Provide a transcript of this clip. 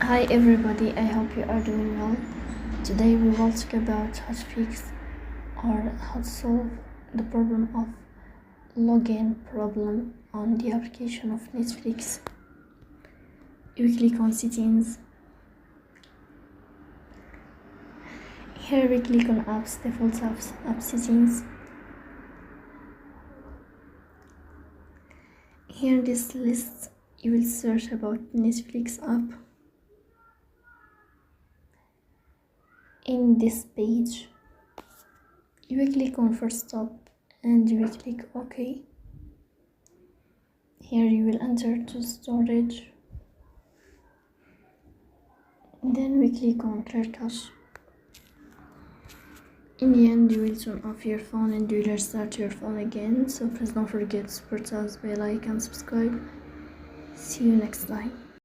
Hi everybody, I hope you are doing well. Today we will talk about how to fix or how to solve the problem of login problem on the application of Netflix. You click on settings. Here we click on apps, default apps, app settings. Here in this list you will search about Netflix app. In this page you will click on first stop and you will click OK. Here you will enter to storage, then we click on clear cache. In the end you will turn off your phone and you will restart your phone again, so please don't forget to support us by like and subscribe. See you next time.